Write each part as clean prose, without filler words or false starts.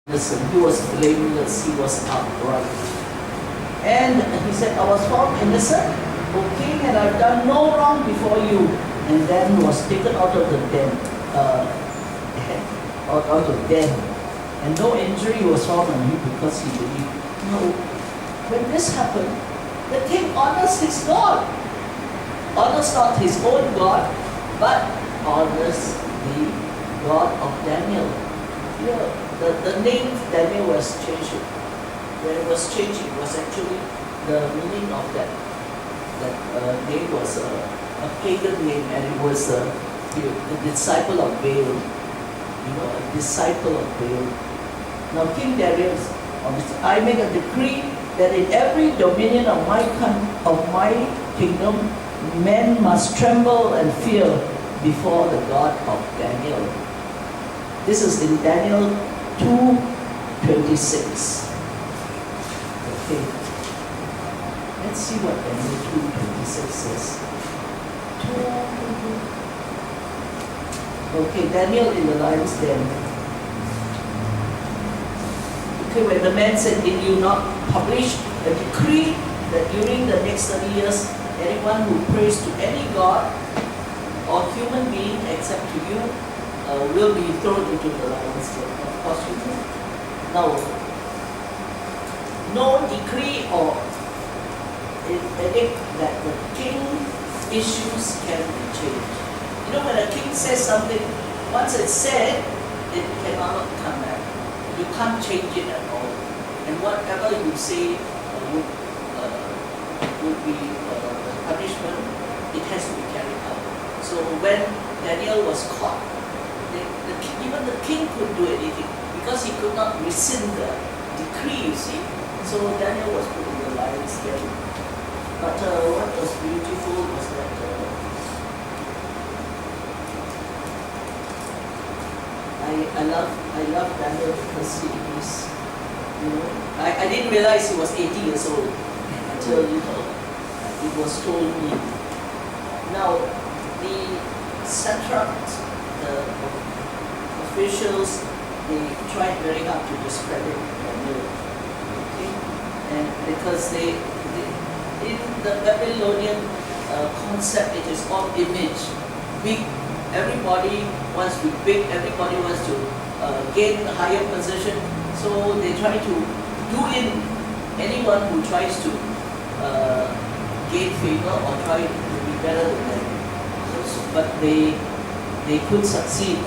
Listen, he was blameless, he was upright. And he said, I was found innocent, O king, and I've done no wrong before you. And then was taken out of the den, out of den. And no injury was found on him because he believed. No, when this happened, the king honors his God. Honors not his own God, but honors the God of Daniel. Yeah, the name Daniel was changed. When it was changed, it was actually the meaning of that name was a pagan name, and it was a disciple of Baal. A disciple of Baal. Now King Darius, I make a decree that in every dominion of my kingdom, men must tremble and fear before the God of Daniel. This is in Daniel 2:26. Okay. Let's see what Daniel 2:26 says. Okay, Daniel in the lion's den. Okay, when the man said, did you not publish a decree that during the next 30 years, anyone who prays to any god or human being except to you will be thrown into the lion's den? Of course you do. Now, no decree or edict that the king issues can be changed. When a king says something, once it's said, it cannot come back. You can't change it at all. And whatever you say would be the punishment, it has to be carried out. So when Daniel was caught, even the king couldn't do anything because he could not rescind the decree, you see. So Daniel was put in the lion's den. But what was beautiful was that I love Daniel because he is, I didn't realize he was 80 years old until, it was told me. Now, the satraps, the officials, they tried very hard to discredit Daniel. Okay? And because in the Babylonian concept, it is all image, big. Everybody wants to be big, everybody wants to gain a higher position, so they try to do in anyone who tries to gain favor or try to be better than them. But they could succeed.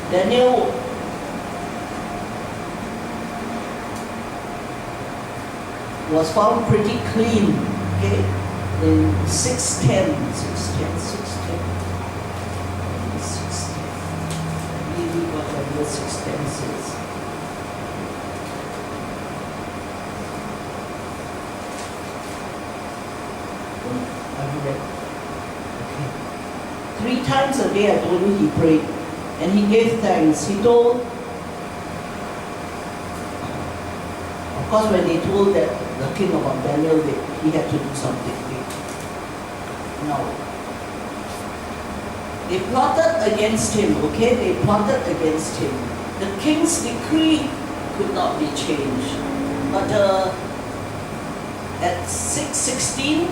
Daniel was found pretty clean, okay? In 610. Really whatever 610 says. Okay. 3 times a day I told you he prayed, and he gave thanks. He told, of course when they told that the king about Daniel, he had to do something. No. They plotted against him, okay? They plotted against him. The king's decree could not be changed. But at 6:16,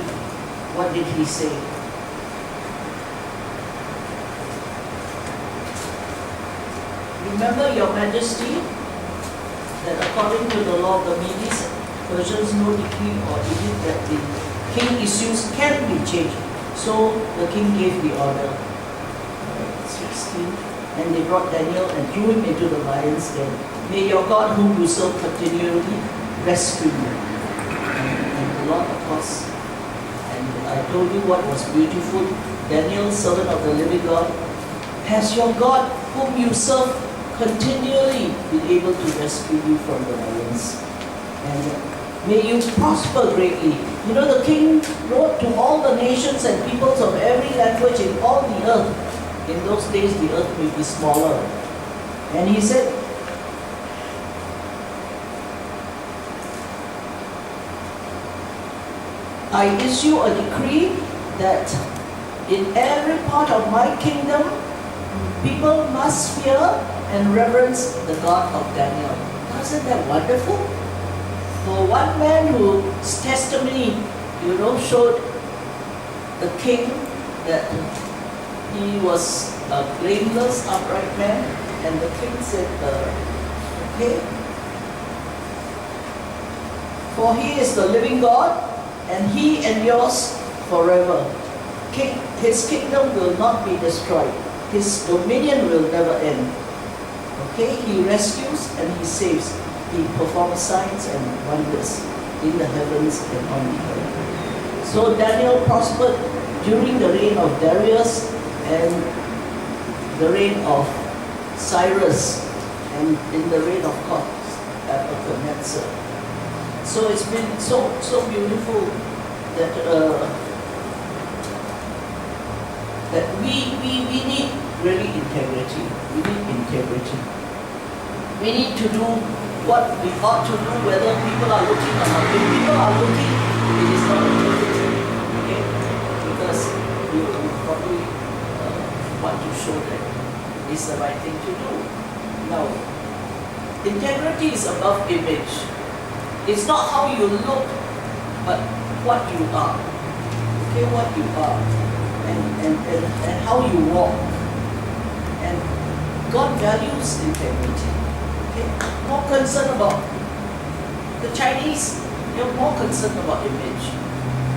what did he say? Remember, Your Majesty, that according to the law of the Medes, Persians, no decree or edict that the king issues can be changed. So the king gave the order. 16. And they brought Daniel and threw him into the lion's den. May your God whom you serve continually rescue you. And the Lord, of course. And I told you what was beautiful. Daniel, servant of the living God, has your God whom you serve continually been able to rescue you from the lions. And may you prosper greatly. The king wrote to all the nations and peoples of every language in all the earth. In those days, the earth may be smaller. And he said, I issue a decree that in every part of my kingdom, people must fear and reverence the God of Daniel. Isn't that wonderful? For one man whose testimony, showed the king that he was a blameless, upright man, and the king said, okay, for he is the living God, and he endures forever. His kingdom will not be destroyed. His dominion will never end. Okay, he rescues and he saves. He performs signs and wonders in the heavens and on the earth. So Daniel prospered during the reign of Darius and the reign of Cyrus and in the reign of Nebuchadnezzar. So it's been so beautiful that that we need really integrity. We need integrity. We need to do what we ought to do, whether people are looking or not. If people are looking, it is not integrity. Okay? Because you probably want to show that it's the right thing to do. Now, integrity is above image. It's not how you look, but what you are. Okay, what you are. And how you walk. And God values integrity. Okay? More concerned about the Chinese, they're more concerned about image.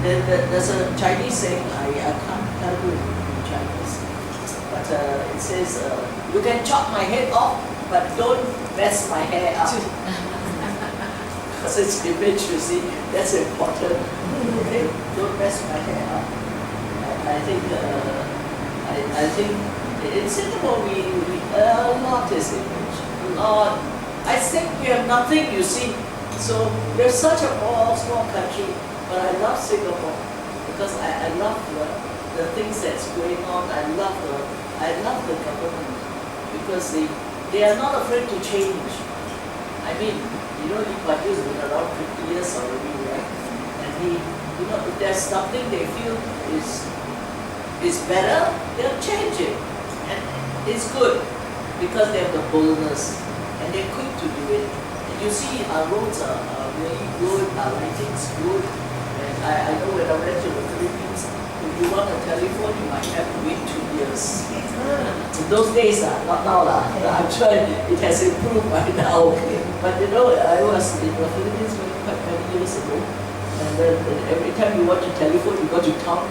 There's a Chinese saying, I can't tell you in Chinese, but it says, you can chop my head off, but don't mess my hair up. Because it's image, you see, that's important. Okay? Don't mess my hair up. I think in Singapore we a lot is image. A lot. I think we have nothing, you see. So we're such a small country, but I love Singapore because I love the things that's going on. I love the government because they are not afraid to change. I mean, Lee Kuan Yew has been around 50 years already, right? And if there's something they feel is better, they'll change it. And it's good because they have the boldness and they're quick to do it. And you see our roads are really good, our lighting's good. And I know when I went to the Philippines, if you want a telephone, you might have to wait 2 years. In those days, not now. I'm sure it has improved by now. But I was in the Philippines quite many years ago. And then every time you want a telephone, you go to town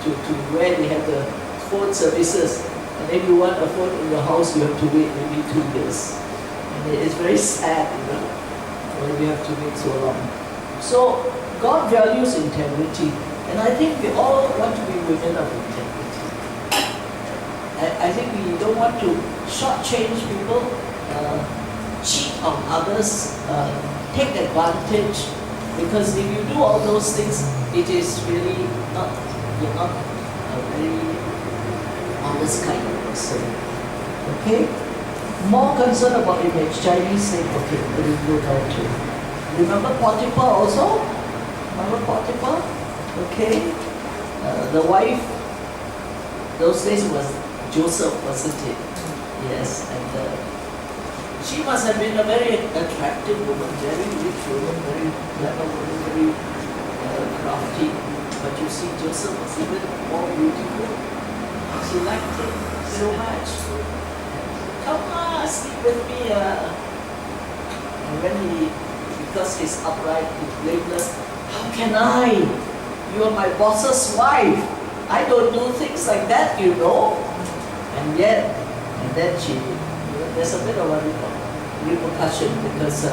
to where they have the phone services. And then you want a phone in your house, you have to wait maybe 2 years. And it's very sad, when you have to wait so long. So God values integrity. And I think we all want to be women of integrity. I think we don't want to shortchange people, cheat on others, take advantage. Because if you do all those things, it is really you're not a very honest kind of person. Okay? More concerned about image. Chinese say, okay, let me go down to. Remember Potiphar also? Remember Potiphar? Okay? The wife, those days was Joseph, wasn't it? Yes, and she must have been a very attractive woman, very rich woman, very clever woman, very crafty. But you see, Joseph was even more beautiful. She liked him so much. Come on, sleep with me. And when because he's upright, he's blameless, how can I? You are my boss's wife. I don't do things like that, And then she, there's a bit of a repercussion because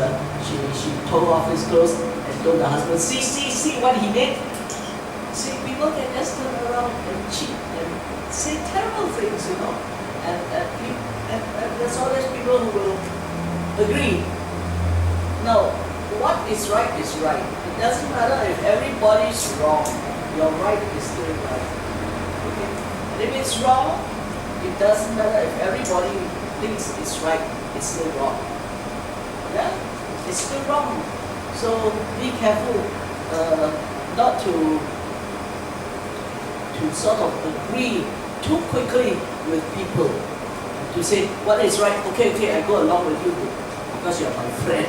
she tore off his clothes and told the husband, see what he did? See, people can just turn around and cheat and say terrible things, And there's always people who will agree. Now, what is right is right. It doesn't matter if everybody's wrong. Your right is still right. Okay? And if it's wrong, it doesn't matter if everybody thinks it's right. It's still wrong. Yeah? It's still wrong. So be careful not to sort of agree too quickly with people. to say what is right. Okay, I go along with you because you're my friend.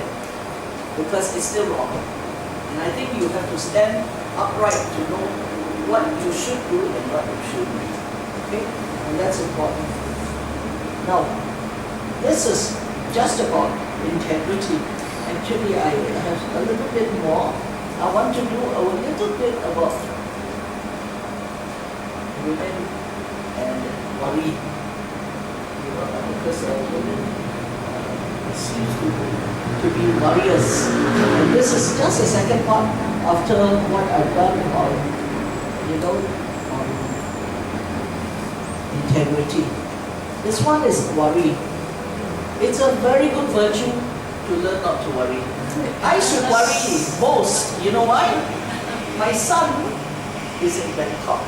Because it's still wrong. And I think you have to stand upright to know what you should do and what you shouldn't. Okay? And that's important. Now, this is just about integrity. Actually, I have a little bit more. I want to do a little bit about women and worry. You know, because women seem to be warriors. And this is just a second part after what I've done on, on integrity. This one is worry. It's a very good virtue to learn not to worry. I should worry most. You know why? My son is in Bangkok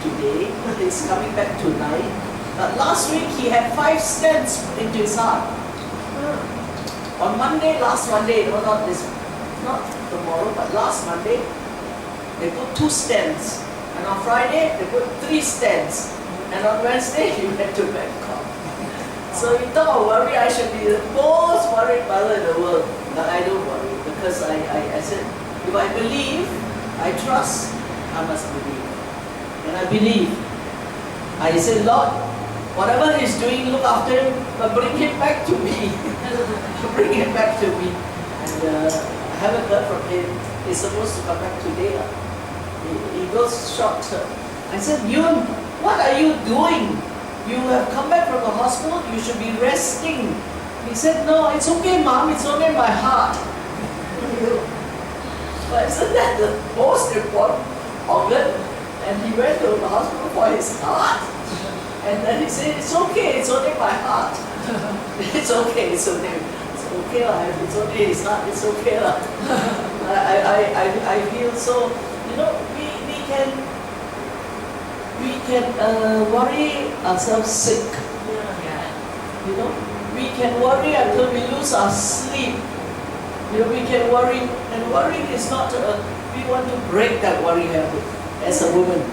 today. He's coming back tonight. But last week he had 5 stents into his heart. On Monday, last Monday, not tomorrow, but last Monday, they put 2 stents. And on Friday, they put 3 stents. And on Wednesday, he went to Bangkok. So you talk about worry, I should be the most worried mother in the world. But I don't worry because I said, if I believe, I trust, I must believe. And I believe. I said, Lord, whatever he's doing, look after him, but bring him back to me. Bring him back to me. And I haven't heard from him. He's supposed to come back today. He goes short term. I said, Yun, what are you doing? You have come back from the hospital, you should be resting. He said, no, it's okay, Mom, it's only my heart. But isn't that the most important organ? And he went to the hospital for his heart. And then he said, it's okay, it's only my heart. It's okay, it's okay. It's okay, it's only his heart, it's okay. I feel so, we can worry ourselves sick. We can worry until we lose our sleep. We can worry, and worrying is not, we want to break that worry habit as a woman.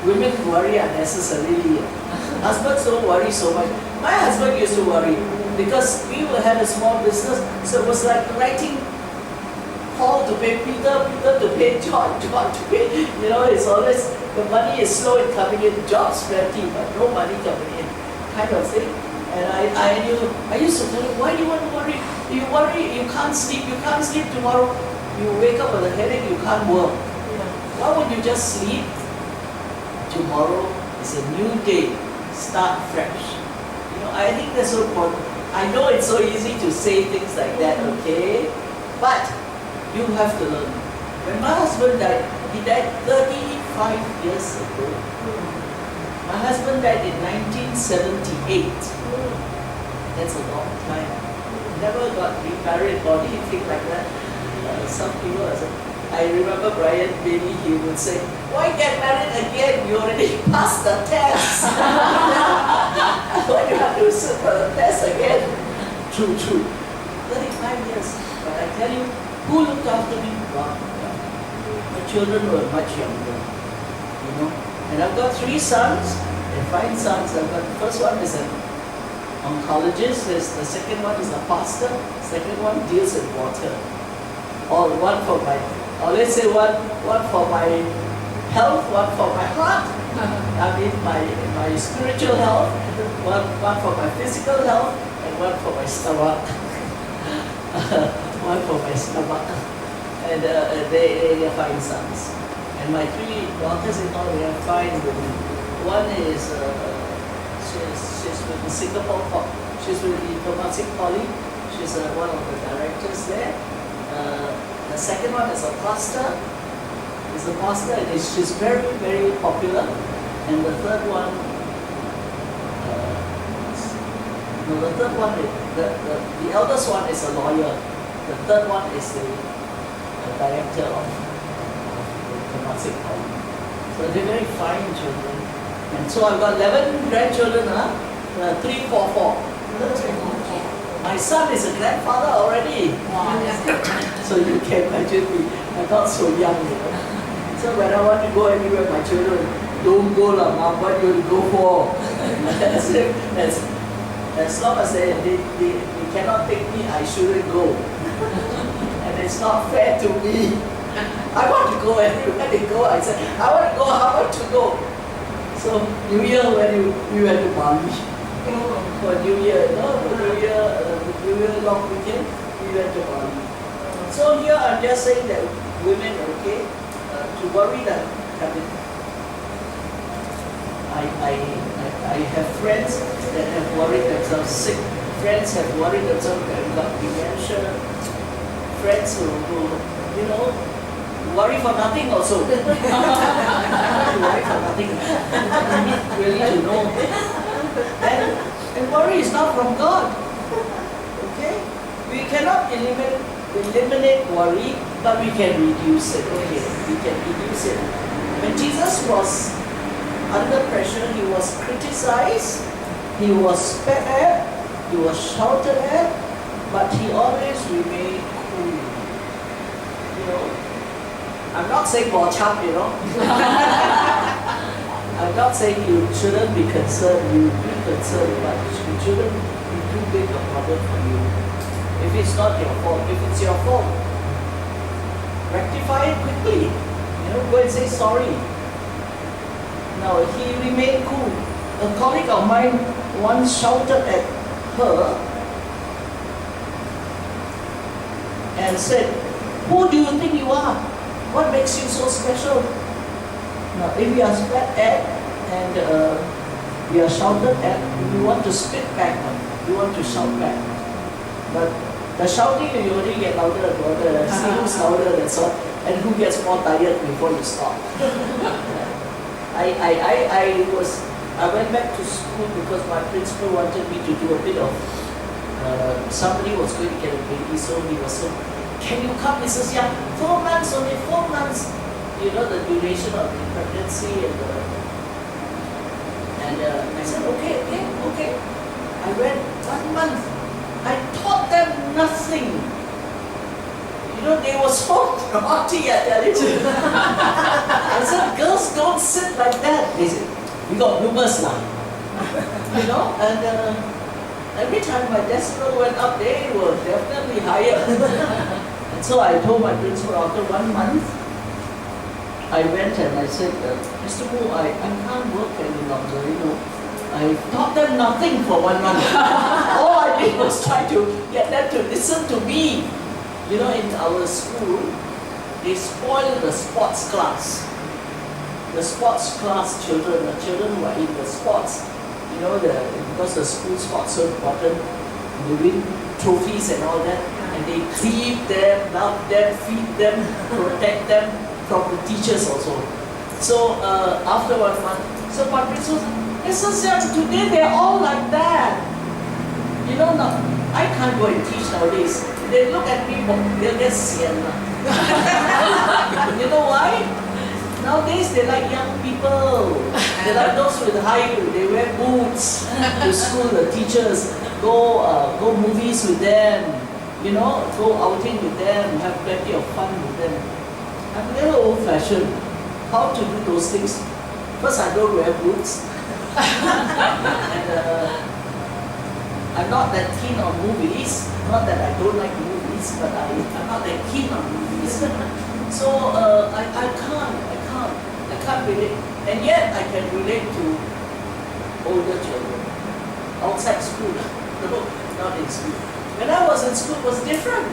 Women worry unnecessarily. Husbands don't worry so much. My husband used to worry because we had a small business, so it was like writing Paul to pay Peter, Peter to pay John, John to pay, it's always, the money is slow in coming in, jobs plenty, but no money coming in, kind of thing. And I used to tell him, why do you want to worry? You worry, you can't sleep tomorrow, you wake up with a headache, you can't work. Why would you just sleep? Tomorrow is a new day, start fresh. I think that's so important. I know it's so easy to say things like that, okay? But you have to learn. When my husband died, he died 35 years ago. My husband died in 1978. That's a long time. Never got remarried or anything like that. Some people, I remember Brian Bailey, he would say, why get married again? You already passed the test. Why do you have to sit for the test again? True. 35 years. But I tell you, who looked after me? God. My children were much younger. And I've got 3 sons and 5 sons. The first one is an oncologist, the second one is a pastor, the second one deals with water. Or one for my, let's say one for my health, one for my heart. My spiritual health, one for my physical health, and one for my stomach. One for my stomach. And they are 5 sons. And my 3 daughters-in-law, they are fine with me. One is, she's with the Singapore, she's with the Temasek Poly. She's one of the directors there. The second one is a pastor. And she's very, very popular. And the third one, the eldest one is a lawyer. The third one is the director of the Temasek Poly. So they're very fine children. And so I've got 11 grandchildren, 3, 4, 4. My son is a grandfather already. So you can imagine me, I'm not so young, So when I want to go anywhere, my children, don't go lah, Mom, what you will go for? as long as they cannot take me, I shouldn't go. And it's not fair to me. I want to go everywhere they go. I said, I want to go, I want to go. So New Year when we went to Bali. For New Year, the New Year long weekend, we went to Bali. So here I'm just saying that women, okay, to worry that I have friends that have worried themselves sick. Friends have worried themselves that got dementia. Friends who worry for nothing also. I'm not to worry for nothing. You need really to know. And worry is not from God. Okay? We cannot eliminate worry, but we can reduce it. Okay, we can reduce it. When Jesus was under pressure, he was criticized, he was spat at, he was shouted at, but he always remained cool. I'm not saying more chap, I'm not saying you shouldn't be concerned, you be concerned, but it shouldn't be too big a problem for you. If it's not your fault, if it's your fault, rectify it quickly. Go and say sorry. Now, he remained cool. A colleague of mine once shouted at her and said, "Who do you think you are? What makes you so special?" Now, if we are spat at and we are shouted at, we want to spit back, we want to shout back. But the shouting, you only get louder and louder, see who's louder, that's all, and who gets more tired before you stop. I went back to school because my principal wanted me to do a bit of, somebody was going to get a baby, so he was so, "Can you come, Mrs. Young? 4 months, only 4 months. The duration of the pregnancy and I said, okay. I went 1 month. I taught them nothing. They were so naughty, I tell you. I said, "Girls don't sit like that." They said, "We got bloomers now." And every time my decimal went up, they were definitely higher. And so I told my principal after 1 month, I went and I said, "Mr. Wu, I can't work any longer, I taught them nothing for 1 month. All I did was try to get them to listen to me." In our school, they spoiled the sports class. The sports class children, the children who are in the sports, because the school sports so important, they win trophies and all that, and they feed them, love them, feed them, protect them from the teachers also. So after 1 month, so my principal said, "Mrs. Young, today they're all like that." Now, I can't go and teach nowadays. They look at me, they'll get sian. You know why? Nowadays they like young people. They like those with high, they wear boots to school, the teachers, go movies with them, go outing with them, have plenty of fun with them. I'm a little old-fashioned. How to do those things? First, I don't wear boots. And I'm not that keen on movies. Not that I don't like movies, but I'm not that keen on movies. So I can't relate. And yet I can relate to older children. Outside school, no, not in school. When I was in school, it was different.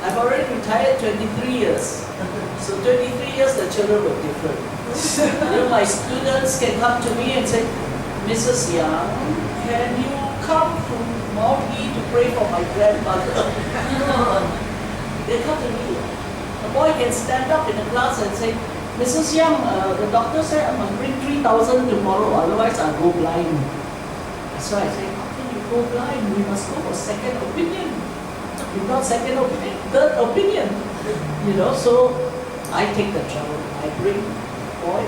I've already retired 23 years. So 23 years, the children were different. My students can come to me and say, "Mrs. Young, can you come to Mount E to pray for my grandmother?" They come to me. A boy can stand up in a class and say, "Mrs. Young, the doctor said I must bring 3,000 tomorrow, otherwise I'll go blind." So I say, "How can you go blind? We must go for second opinion." If not second opinion, third opinion. So I take the trouble. I bring boy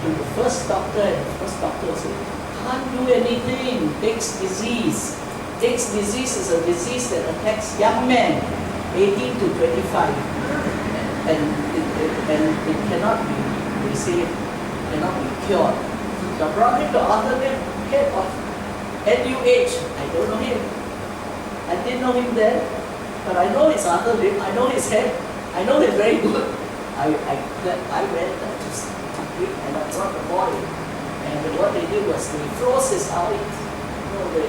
to the first doctor, and the first doctor will say, "Can't do anything, takes disease." Takes disease is a disease that attacks young men, 18 to 25. And it cannot be, they say, cannot be cured. So I brought him to Arthur, head of NUH. I don't know him. I didn't know him then, but I know his other lip, I know his head, I know him very good. I went to drink and I brought the boy. And what they did was they froze his eye. You know, they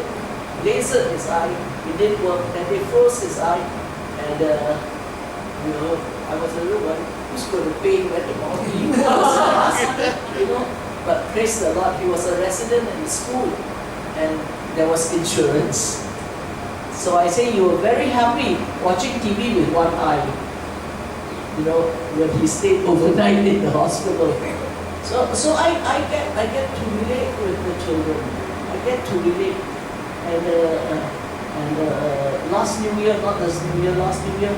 lasered his eye. It didn't work. And they froze his eye. And you know, I was a little worried. Who's going to pay when the money? He was, you know. But praise the Lord, he was a resident in the school, and there was insurance. So I say you were very happy watching TV with one eye. You know, when he stayed overnight in the hospital. So I get to relate with the children. I get to relate. And last New Year, not this New Year, last New Year,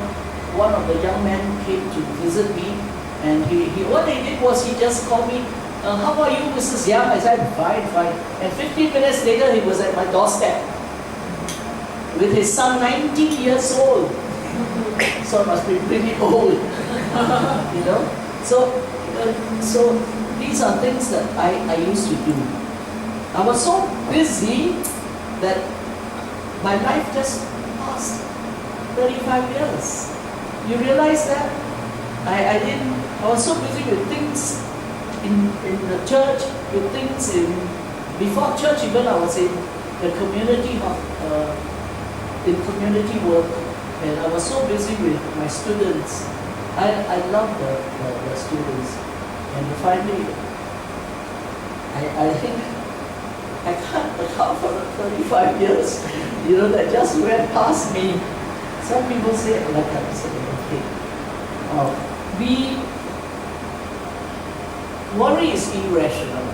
one of the young men came to visit me, and he what he did was he just called me, how are you, Mrs. Yang? I said, fine. And 15 minutes later, he was at my doorstep with his son, 19 years old. So it must be pretty old, you know. So these are things that I used to do. I was so busy that my life just passed 35 years. You realize that? I was so busy with things in the church, with things before church even. I was in the community in community work, and I was so busy with my students. I love the students, and finally I think I can't account for the 35 years, you know, that just went past me. Some people say, like I said, okay. Worry is irrational.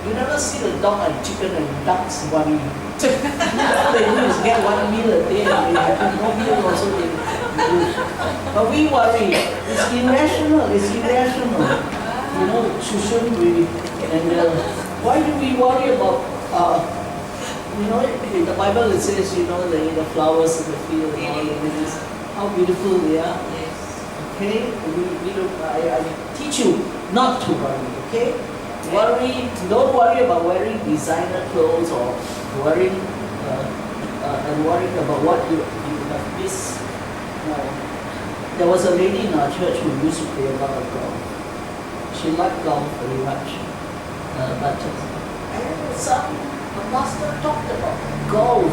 You never see the dog and chicken and ducks worry. All they do is get one meal a day, and they have no meal also. But we worry. It's irrational. You know, shouldn't we? And why do we worry about, you know, in the Bible it says, you know, the flowers in the field and all of this, how beautiful they are. Yes. Okay? We don't, I teach you not to worry, okay? Don't worry about wearing designer clothes or worrying and worrying about what you have missed. There was a lady in our church who used to play a lot of golf. She liked golf very much. But a pastor talked about golf.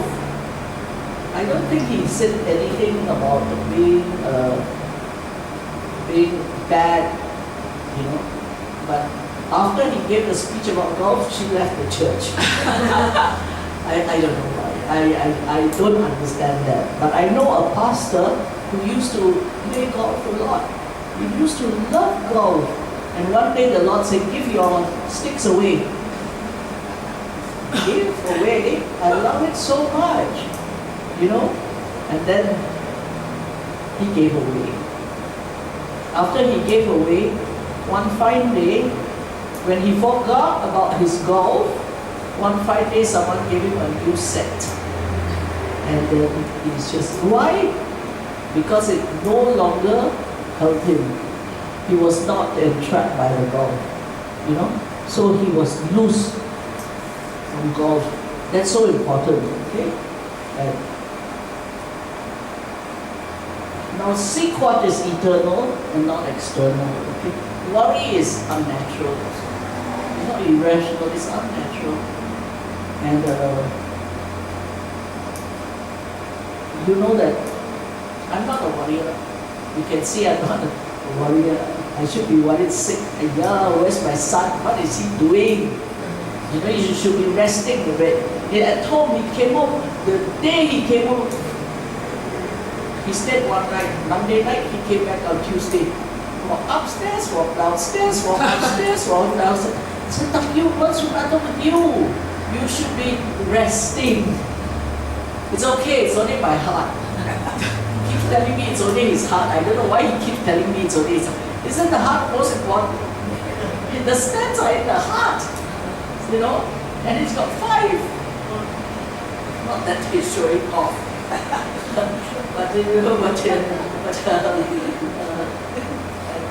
I don't think he said anything about being bad, you know. But after he gave the speech about golf, she left the church. I don't know why. I don't understand that. But I know a pastor who used to play golf a lot. He used to love golf. And one day the Lord said, give your sticks away. Give away. I love it so much. You know? And then he gave away. After he gave away, one fine day, when he forgot about his golf, one fine day someone gave him a new set. And then he's just, why? Because it no longer helped him. He was not entrapped by the golf, you know. So he was loose from golf. That's so important, okay? And now seek what is eternal and not external, okay? Worry is unnatural. It's not irrational, it's unnatural. And you know that I'm not a worrier. You can see I'm not a worrier. I should be worried sick. Yeah, where's my son? What is he doing? You know, you should be resting a bit. At home, he came home. The day he came home, he stayed one night. Monday night, he came back on Tuesday. Walk upstairs, walk downstairs, walk upstairs, walk downstairs. I said, what's the matter with you? You should be resting. It's okay, it's only my heart. He keeps telling me it's only his heart. I don't know why he keeps telling me it's only his heart. Isn't the heart most important? The stats are in the heart, you know, and he's got 5. Not that he's showing off, but you know,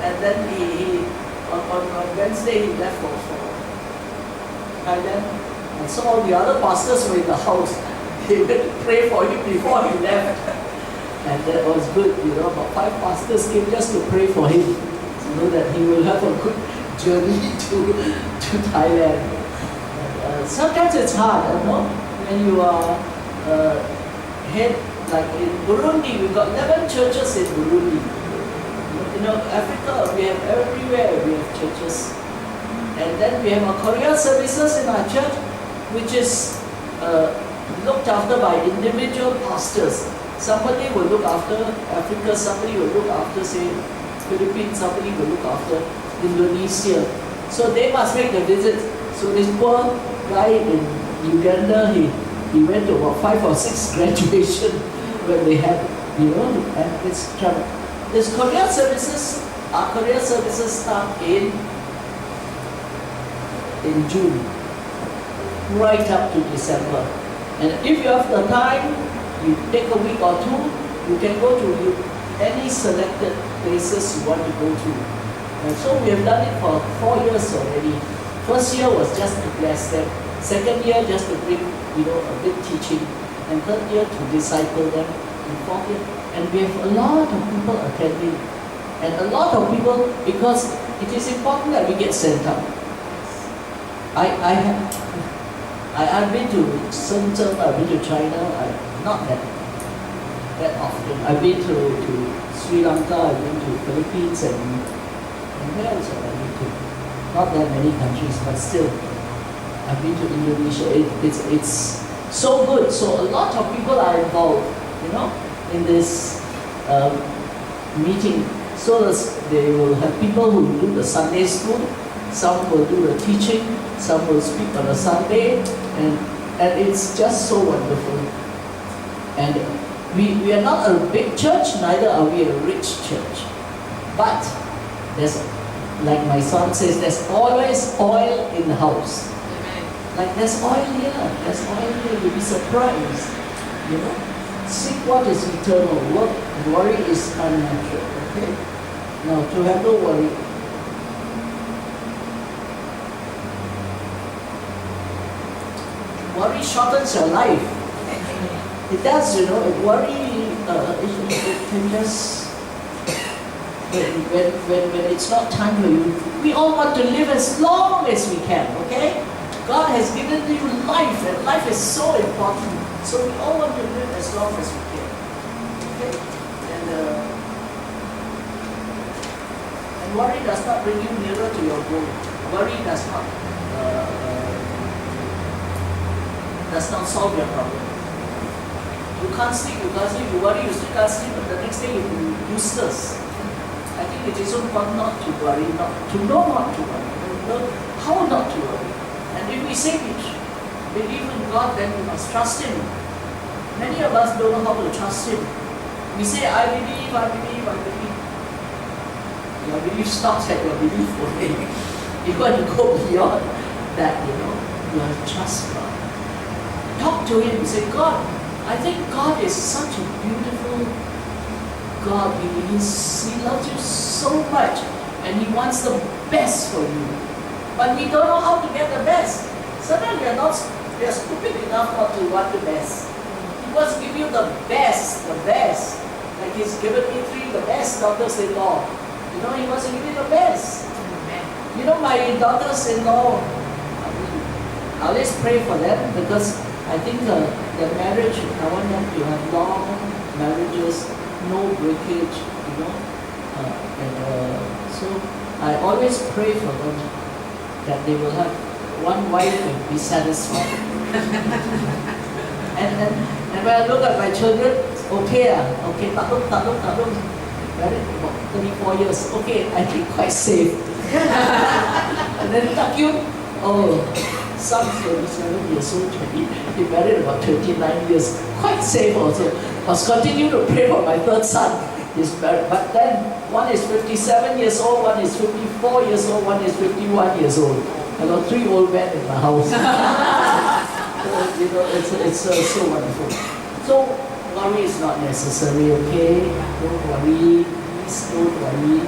and then he on Wednesday he left for Thailand, and so all the other pastors were in the house. They went to pray for him before he left. And that was good, about 5 pastors came just to pray for him, so that he will have a good journey to Thailand. Sometimes it's hard, when you are head, like in Burundi, we've got 11 churches in Burundi. Africa, we have everywhere, we have churches. And then we have our Korea services in our church, which is looked after by individual pastors. Somebody will look after Africa, somebody will look after, say, Philippines, somebody will look after Indonesia. So they must make the visit. So this poor guy in Uganda, he went to about 5 or 6 graduation when they had, and it's trouble. This Korea services, our Korea services start in June, right up to December. And if you have the time, you take a week or 2, you can go to any selected places you want to go to. And so we have done it for 4 years already. First year was just to bless them. Second year just to bring, a bit teaching. And third year to disciple them. And fourth year. And we have a lot of people attending. And a lot of people, because it is important that we get sent out. I've been to Shenzhen, I've been to China, not that often. I've been to Sri Lanka, I've been to Philippines, and where else have I been to? Not that many countries, but still. I've been to Indonesia. It's so good. So a lot of people are involved, in this meeting. So they will have people who do the Sunday school, some will do the teaching, some will speak on a Sunday, and it's just so wonderful. And we are not a big church, neither are we a rich church. But there's, like my son says, there's always oil in the house. Amen. Like there's oil here, you'll be surprised. Seek what is eternal, worry is unnatural. Okay? Now to have no worry. Worry shortens your life. It does, worry, it can just, when it's not time for you, we all want to live as long as we can, okay? God has given you life, and life is so important. So we all want to live as long as we can, okay? And worry does not bring you nearer to your goal. Worry does not solve your problem. You can't sleep, you worry, you still can't sleep, but the next day you'll be useless. I think it is so important not to worry, to know not to worry, know how not to worry. And if we say we believe in God, then we must trust Him. Many of us don't know how to trust Him. We say, I believe. Your belief stops at your belief only. You want to go beyond that, you have to trust God. Talk to Him, say, God, I think God is such a beautiful God. He loves you so much, and He wants the best for you. But we don't know how to get the best. Sometimes we are stupid enough not to want the best. He wants to give you the best. Like He's given me 3 the best daughters-in-law. He wants to give you the best. My daughters-in-law, I always pray for them, because I think the marriage, I want them to have long marriages, no breakage, so I always pray for them that they will have one wife and be satisfied. and when I look at my children, okay, married about 34 years, okay, I think quite safe. And then Takyu, son's 27 years old, he married about 29 years, quite safe also. Must continue to pray for my third son. He's married, but then one is 57 years old, one is 54 years old, one is 51 years old. I got 3 old men in my house. It's so wonderful. So worry is not necessary, okay? Don't worry, please don't worry,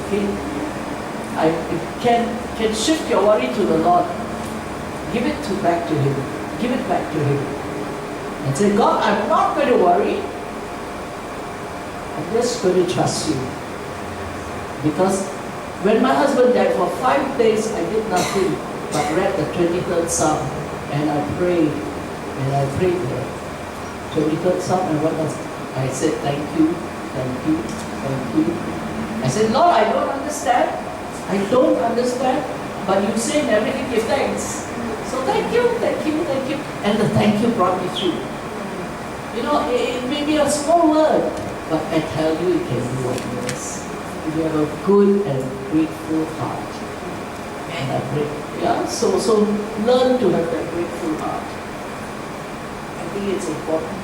okay? I can shift your worry to the Lord. give it back to Him. Give it back to Him. And say, God, I'm not going to worry. I'm just going to trust you. Because when my husband died, for 5 days I did nothing but read the 23rd Psalm, and I prayed, the 23rd Psalm, and what else? I said, thank you, thank you, thank you. I said, Lord, I don't understand, but you say in everything give thanks. So thank you, thank you, thank you. And the thank you brought me through. You know, it may be a small word, but I tell you, it can do wonders. If you have a good and grateful heart. And so learn to have that grateful heart. I think it's important.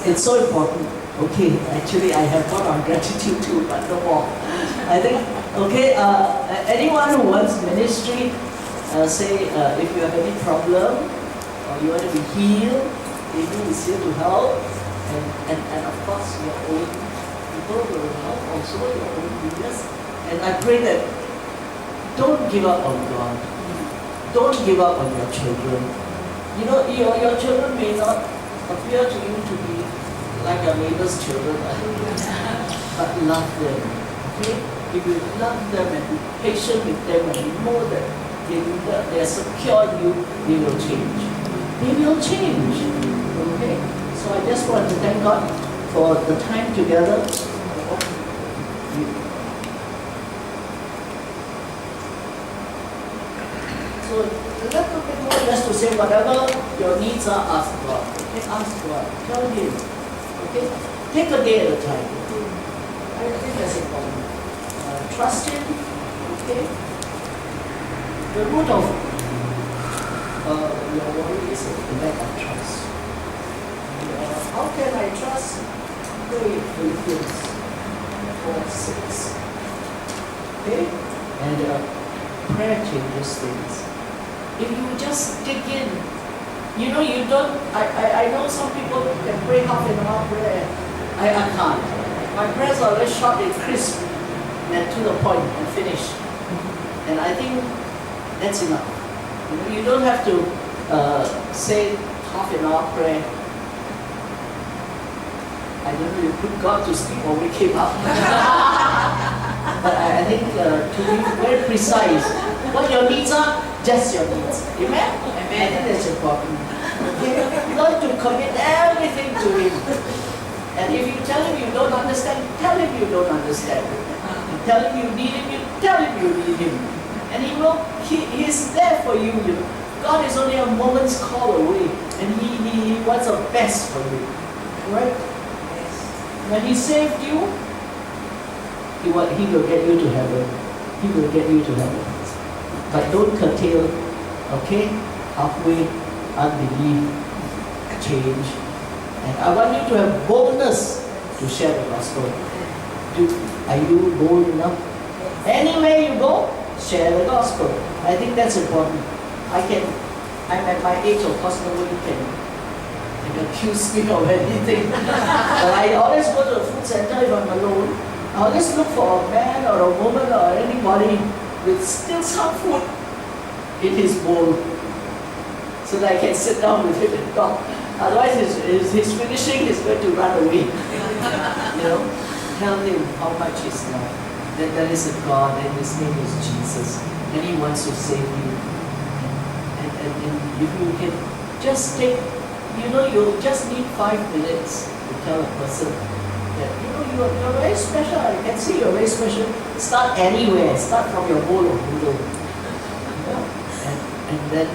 It's so important. Okay, actually I have thought on gratitude too, but no more. I think, okay, anyone who wants ministry, say if you have any problem, or you want to be healed, Amy is here to help. And of course your own people will help also, your own leaders. And I pray that don't give up on God. Don't give up on your children. You know, your children may not appear to you to be like your neighbor's children, but love them. Okay? If you love them and be patient with them and you know that they are secure in you, they will change. They will change. Okay? So I just want to thank God for the time together. So a little bit more just to say whatever your needs are, ask God. Okay, ask God. Tell Him. Okay? Take a day at a time. I think that's important. Trust Him. Okay? The root of your worry is a lack of trust. How can I trust? Pray Philippians 4:6. Okay? And prayer changes things. If you just dig in, you know, you don't, I know some people can pray half an hour prayer. I can't. My prayers are very short and crisp and to the point and finish. And I think that's enough. You don't have to say half an hour prayer. I don't know, you put God to sleep or wake Him up. But I think to be very precise, what your needs are, just your needs. Amen? Amen. I think that's important. Okay? Learn to commit everything to Him. And if you tell Him you don't understand, tell Him you don't understand. Tell Him you need Him, you tell Him you need Him. And He is there for you. God is only a moment's call away. And He wants the best for you. Right? When He saved you, He will get you to heaven. He will get you to heaven. But don't curtail, okay? Halfway, unbelief, change. And I want you to have boldness to share the gospel. Are you bold enough? Anywhere you go, share the gospel. I think that's important. I'm at my age, of course, nobody can accuse me of anything. But I always go to a food center if I'm alone. I always look for a man or a woman or anybody with still some food in his bowl so that I can sit down with him and talk. Otherwise, he's finishing, he's going to run away. You know, tell him how much he's loved. That there is a God and His name is Jesus, and He wants to save you. And if you can just take, you know, you just need 5 minutes to tell a person that, you know, you're very special. I can see you're very special. Start anywhere. Start from your bowl of noodle. You know? And then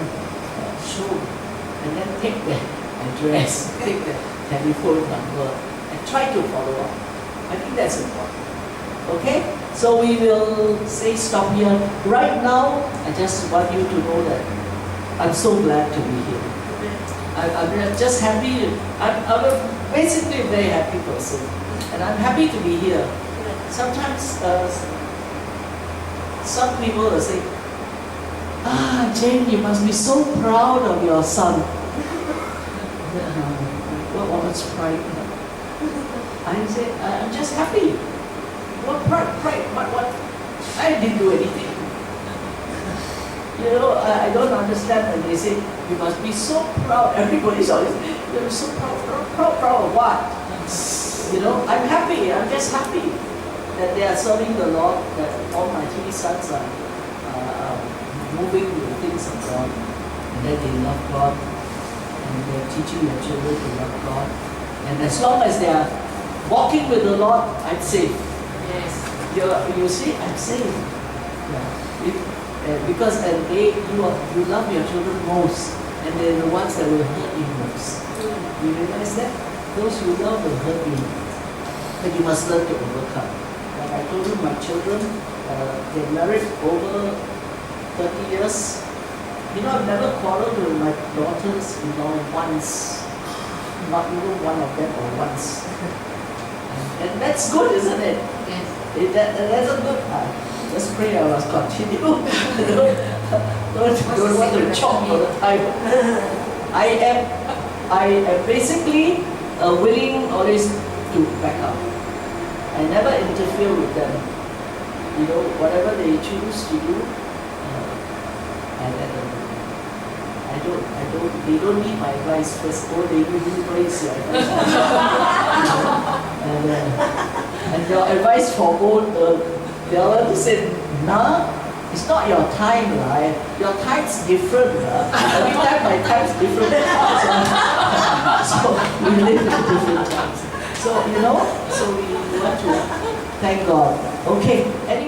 show. And then take the address, take the telephone number, and try to follow up. I think that's important. Okay? So we will say stop here. Right now, I just want you to know that I'm so glad to be here. I'm just happy. I'm basically a very happy person. And I'm happy to be here. Sometimes some people will say, Jane, you must be so proud of your son. What's pride? I say, I'm just happy. What pride? What? I didn't do anything. You know, I don't understand when they say, you must be so proud. Everybody's always, you're so proud of what? You know, I'm happy, I'm just happy that they are serving the Lord, that all my 3 sons are moving with things of God, and that they love God, and they're teaching their children to love God. And as long as they are walking with the Lord, I'm safe. Yes. You see, I'm safe. Yeah. Because you love your children most, and they're the ones that will hurt you most. You realize that? Those you love will hurt you, but you must learn to overcome. Like I told you, my children, they're married over 30 years. You know, I've never quarreled with my daughters, once. Not even one of them, or once. And that's good, isn't it? Yes. That's a good. Just pray I must continue. don't want to chop all the time. I am basically willing always to back up. I never interfere with them. You know, whatever they choose to do, I let them do. They don't need my advice first. Oh, they do praise your advice. And your advice for both the other said, nah, it's not your time, right? Your time's different. Every time my time's different. So we live in different times. So, you know, so we want to thank God. Okay, anyway.